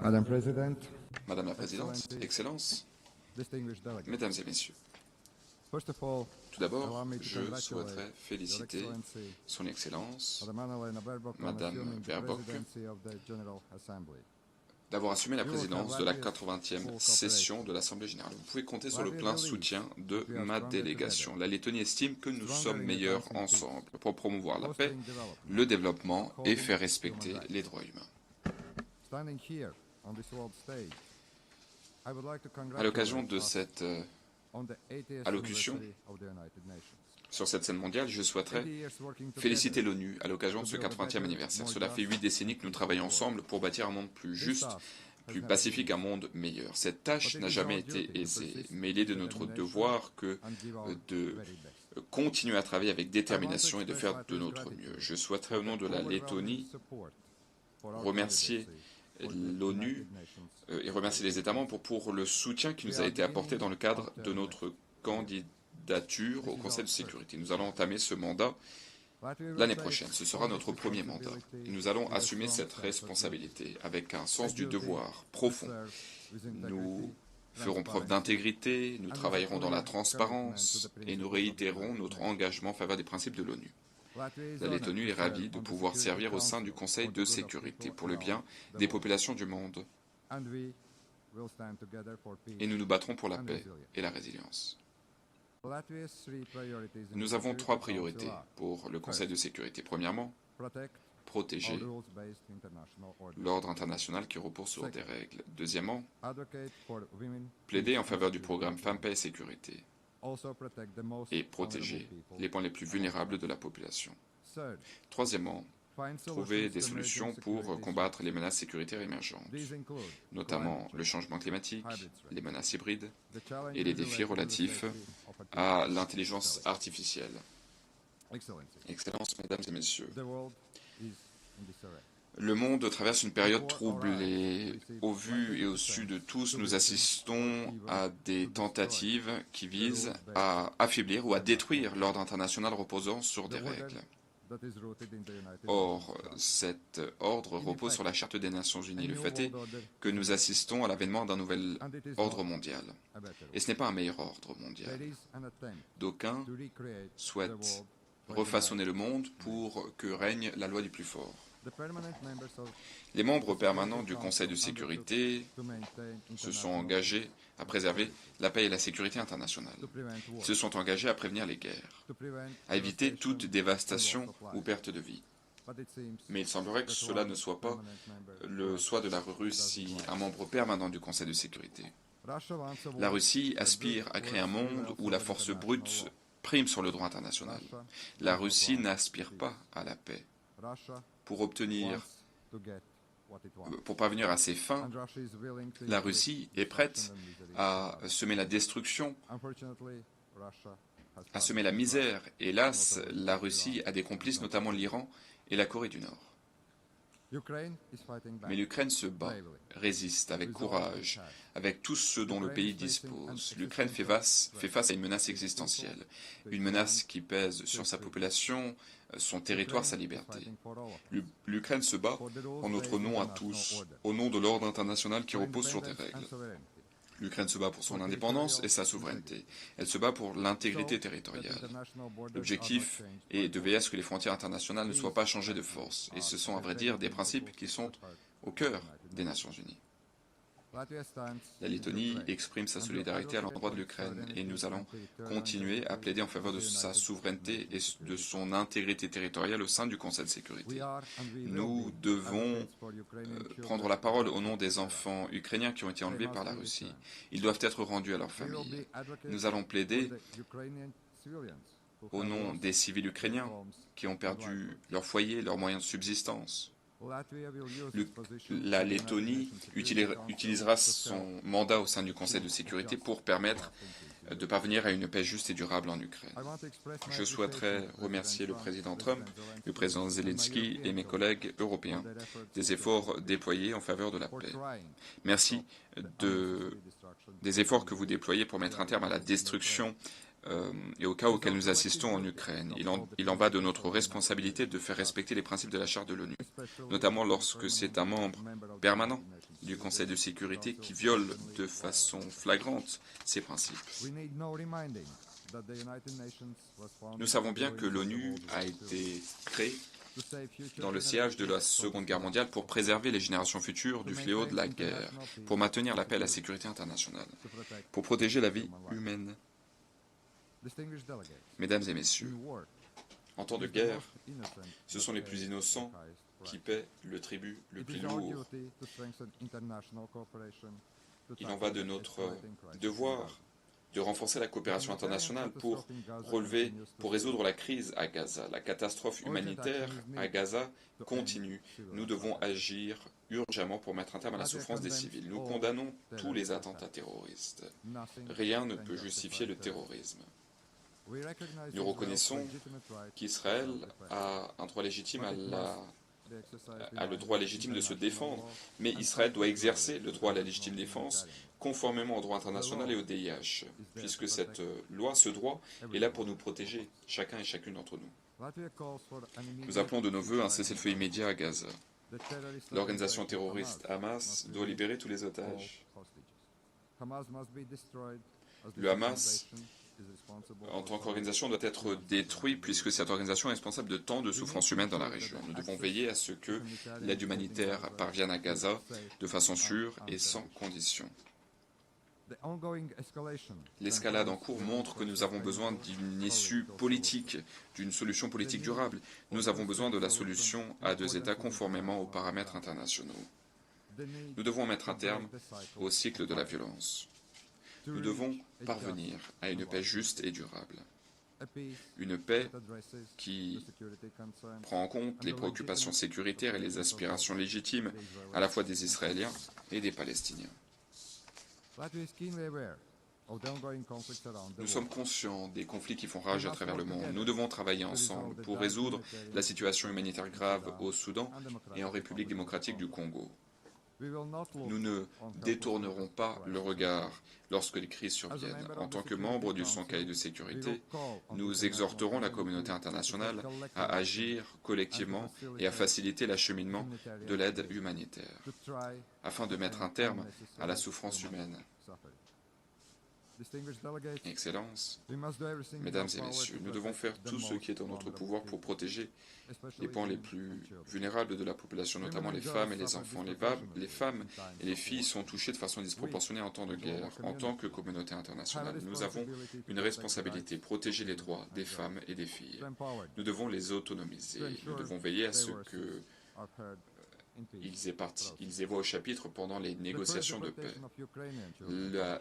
Madame la Présidente, Excellences, Mesdames et Messieurs, tout d'abord, je souhaiterais féliciter Son Excellence, Madame Baerbock, d'avoir assumé la présidence de la 80e session de l'Assemblée générale. Vous pouvez compter sur le plein soutien de ma délégation. La Lettonie estime que nous sommes meilleurs ensemble pour promouvoir la paix, le développement et faire respecter les droits humains. À l'occasion de cette allocution sur cette scène mondiale, je souhaiterais féliciter l'ONU à l'occasion de ce 80e anniversaire. Cela fait 8 décennies que nous travaillons ensemble pour bâtir un monde plus juste, plus pacifique, un monde meilleur. Cette tâche n'a jamais été aisée, mais il est de notre devoir de continuer à travailler avec détermination et de faire de notre mieux. Je souhaiterais, au nom de la Lettonie, remercier l'ONU et remercier les États membres pour le soutien qui nous a été apporté dans le cadre de notre candidature au Conseil de sécurité. Nous allons entamer ce mandat l'année prochaine. Ce sera notre premier mandat. Et nous allons assumer cette responsabilité avec un sens du devoir profond. Nous ferons preuve d'intégrité, nous travaillerons dans la transparence et nous réitérerons notre engagement en faveur des principes de l'ONU. La Lettonie est ravie de pouvoir servir au sein du Conseil de sécurité pour le bien des populations du monde. Et nous nous battrons pour la paix et la résilience. Nous avons 3 priorités pour le Conseil de sécurité. Premièrement, protéger l'ordre international qui repose sur des règles. Deuxièmement, plaider en faveur du programme Femmes, Paix et Sécurité et protéger les points les plus vulnérables de la population. Troisièmement, trouver des solutions pour combattre les menaces sécuritaires émergentes, notamment le changement climatique, les menaces hybrides et les défis relatifs à l'intelligence artificielle. Excellences, Mesdames et Messieurs, le monde traverse une période troublée. Au vu et au su de tous, nous assistons à des tentatives qui visent à affaiblir ou à détruire l'ordre international reposant sur des règles. Or, cet ordre repose sur la Charte des Nations Unies. Le fait est que nous assistons à l'avènement d'un nouvel ordre mondial. Et ce n'est pas un meilleur ordre mondial. D'aucuns souhaitent refaçonner le monde pour que règne la loi du plus fort. Les membres permanents du Conseil de sécurité se sont engagés à préserver la paix et la sécurité internationale. Ils se sont engagés à prévenir les guerres, à éviter toute dévastation ou perte de vie. Mais il semblerait que cela ne soit pas le choix de la Russie, un membre permanent du Conseil de sécurité. La Russie aspire à créer un monde où la force brute prime sur le droit international. La Russie n'aspire pas à la paix. Pour parvenir à ses fins, la Russie est prête à semer la destruction, à semer la misère. Hélas, la Russie a des complices, notamment l'Iran et la Corée du Nord. Mais l'Ukraine se bat, résiste avec courage, avec tout ce dont le pays dispose. L'Ukraine fait face à une menace existentielle, une menace qui pèse sur sa population, son territoire, sa liberté. L'Ukraine se bat en notre nom à tous, au nom de l'ordre international qui repose sur des règles. L'Ukraine se bat pour son indépendance et sa souveraineté. Elle se bat pour l'intégrité territoriale. L'objectif est de veiller à ce que les frontières internationales ne soient pas changées de force. Et ce sont, à vrai dire, des principes qui sont au cœur des Nations Unies. La Lettonie exprime sa solidarité à l'endroit de l'Ukraine et nous allons continuer à plaider en faveur de sa souveraineté et de son intégrité territoriale au sein du Conseil de sécurité. Nous devons prendre la parole au nom des enfants ukrainiens qui ont été enlevés par la Russie. Ils doivent être rendus à leurs familles. Nous allons plaider au nom des civils ukrainiens qui ont perdu leur foyer, leurs moyens de subsistance. La Lettonie utilisera son mandat au sein du Conseil de sécurité pour permettre de parvenir à une paix juste et durable en Ukraine. Je souhaiterais remercier le président Trump, le président Zelensky et mes collègues européens des efforts déployés en faveur de la paix. Merci des efforts que vous déployez pour mettre un terme à la destruction et au cas auquel nous assistons en Ukraine. Il en va de notre responsabilité de faire respecter les principes de la Charte de l'ONU, notamment lorsque c'est un membre permanent du Conseil de sécurité qui viole de façon flagrante ces principes. Nous savons bien que l'ONU a été créée dans le sillage de la Seconde Guerre mondiale pour préserver les générations futures du fléau de la guerre, pour maintenir la paix et la sécurité internationale, pour protéger la vie humaine. Mesdames et messieurs, en temps de guerre, ce sont les plus innocents qui paient le tribut le plus lourd. Il en va de notre devoir de renforcer la coopération internationale pour résoudre la crise à Gaza. La catastrophe humanitaire à Gaza continue. Nous devons agir urgemment pour mettre un terme à la souffrance des civils. Nous condamnons tous les attentats terroristes. Rien ne peut justifier le terrorisme. Nous reconnaissons qu'Israël a un droit légitime le droit légitime de se défendre, mais Israël doit exercer le droit à la légitime défense conformément au droit international et au DIH, puisque cette loi, ce droit, est là pour nous protéger, chacun et chacune d'entre nous. Nous appelons de nos vœux un cessez-le-feu immédiat à Gaza. L'organisation terroriste Hamas doit libérer tous les otages. Le Hamas, en tant qu'organisation, doit être détruit puisque cette organisation est responsable de tant de souffrances humaines dans la région. Nous devons veiller à ce que l'aide humanitaire parvienne à Gaza de façon sûre et sans condition. L'escalade en cours montre que nous avons besoin d'une issue politique, d'une solution politique durable. Nous avons besoin de la solution à deux États conformément aux paramètres internationaux. Nous devons mettre un terme au cycle de la violence. Nous devons parvenir à une paix juste et durable. Une paix qui prend en compte les préoccupations sécuritaires et les aspirations légitimes à la fois des Israéliens et des Palestiniens. Nous sommes conscients des conflits qui font rage à travers le monde. Nous devons travailler ensemble pour résoudre la situation humanitaire grave au Soudan et en République démocratique du Congo. Nous ne détournerons pas le regard lorsque les crises surviennent. En tant que membres du Conseil de sécurité, nous exhorterons la communauté internationale à agir collectivement et à faciliter l'acheminement de l'aide humanitaire, afin de mettre un terme à la souffrance humaine. Excellences, Mesdames et Messieurs, nous devons faire tout ce qui est en notre pouvoir pour protéger les pans les plus vulnérables de la population, notamment les femmes et les enfants. Les femmes et les filles sont touchées de façon disproportionnée en temps de guerre. En tant que communauté internationale, nous avons une responsabilité, protéger les droits des femmes et des filles. Nous devons les autonomiser. Nous devons veiller à ce que ils aient voix au chapitre pendant les négociations de paix.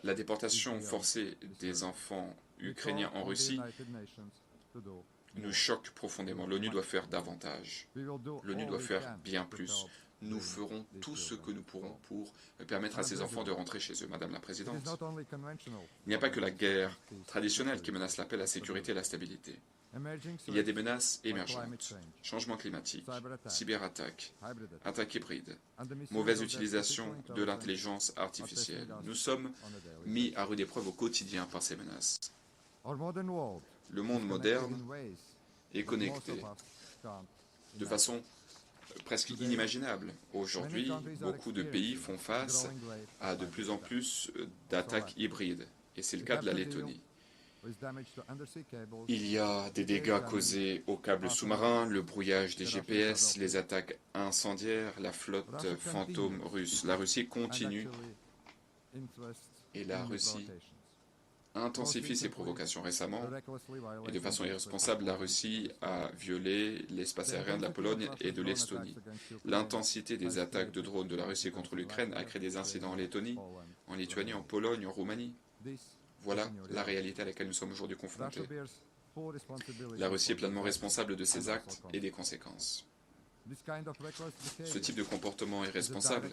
La déportation forcée des enfants ukrainiens en Russie nous choque profondément. L'ONU doit faire davantage. L'ONU doit faire bien plus. Nous ferons tout ce que nous pourrons pour permettre à ces enfants de rentrer chez eux. Madame la Présidente, il n'y a pas que la guerre traditionnelle qui menace la paix, la sécurité et la stabilité. Il y a des menaces émergentes, changement climatique, cyberattaques, attaques hybrides, mauvaise utilisation de l'intelligence artificielle. Nous sommes mis à rude épreuve au quotidien par ces menaces. Le monde moderne est connecté de façon presque inimaginable. Aujourd'hui, beaucoup de pays font face à de plus en plus d'attaques hybrides, et c'est le cas de la Lettonie. Il y a des dégâts causés aux câbles sous-marins, le brouillage des GPS, les attaques incendiaires, la flotte fantôme russe. La Russie continue et la Russie intensifie ses provocations. Récemment, et de façon irresponsable, la Russie a violé l'espace aérien de la Pologne et de l'Estonie. L'intensité des attaques de drones de la Russie contre l'Ukraine a créé des incidents en Lettonie, en Lituanie, en Pologne, en Roumanie. Voilà la réalité à laquelle nous sommes aujourd'hui confrontés. La Russie est pleinement responsable de ses actes et des conséquences. Ce type de comportement irresponsable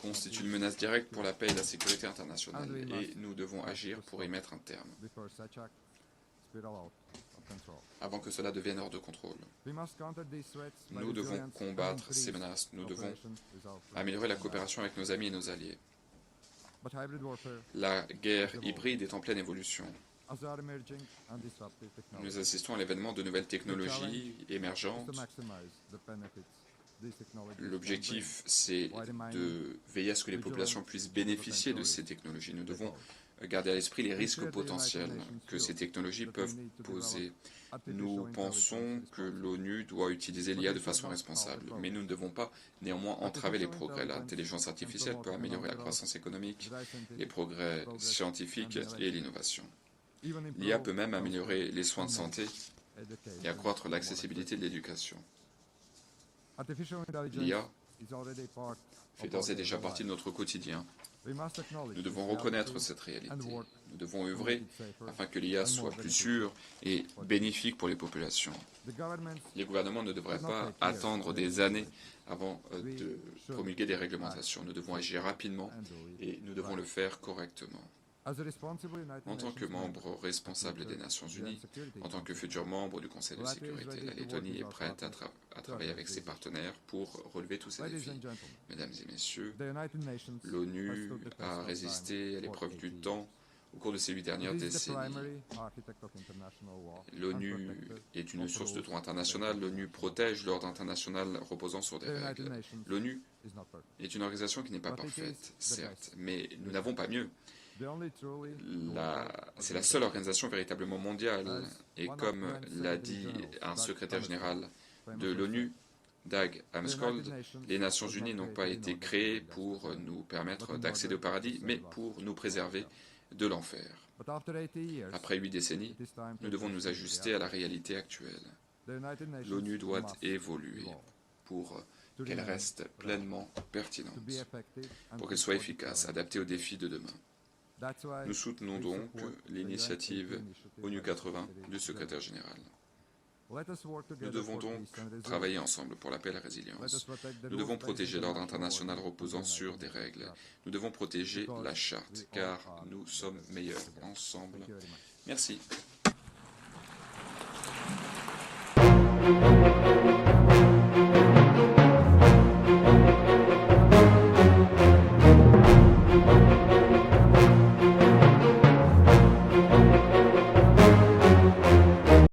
constitue une menace directe pour la paix et la sécurité internationale, et nous devons agir pour y mettre un terme, avant que cela devienne hors de contrôle. Nous devons combattre ces menaces, nous devons améliorer la coopération avec nos amis et nos alliés. La guerre hybride est en pleine évolution. Nous assistons à l'événement de nouvelles technologies émergentes L'objectif, c'est de veiller à ce que les populations puissent bénéficier de ces technologies. Nous devons garder à l'esprit les risques potentiels que ces technologies peuvent poser. Nous pensons que l'ONU doit utiliser l'IA de façon responsable, mais nous ne devons pas néanmoins entraver les progrès. L'intelligence artificielle peut améliorer la croissance économique, les progrès scientifiques et l'innovation. L'IA peut même améliorer les soins de santé et accroître l'accessibilité de l'éducation. L'IA fait d'ores et déjà partie de notre quotidien. Nous devons reconnaître cette réalité. Nous devons œuvrer afin que l'IA soit plus sûre et bénéfique pour les populations. Les gouvernements ne devraient pas attendre des années avant de promulguer des réglementations. Nous devons agir rapidement et nous devons le faire correctement. En tant que membre responsable des Nations Unies, en tant que futur membre du Conseil de sécurité, la Lettonie est prête à travailler avec ses partenaires pour relever tous ces défis. Mesdames et messieurs, l'ONU a résisté à l'épreuve du temps au cours de ces 8 dernières décennies. L'ONU est une source de droit international. L'ONU protège l'ordre international reposant sur des règles. L'ONU est une organisation qui n'est pas parfaite, certes, mais nous n'avons pas mieux. C'est la seule organisation véritablement mondiale, et comme l'a dit un secrétaire général de l'ONU, Dag Hammarskjöld, les Nations Unies n'ont pas été créées pour nous permettre d'accéder au paradis, mais pour nous préserver de l'enfer. Après 8 décennies, nous devons nous ajuster à la réalité actuelle. L'ONU doit évoluer pour qu'elle reste pleinement pertinente, pour qu'elle soit efficace, adaptée aux défis de demain. Nous soutenons donc l'initiative ONU 80 du secrétaire général. Nous devons donc travailler ensemble pour la paix et la résilience. Nous devons protéger l'ordre international reposant sur des règles. Nous devons protéger la charte, car nous sommes meilleurs ensemble. Merci.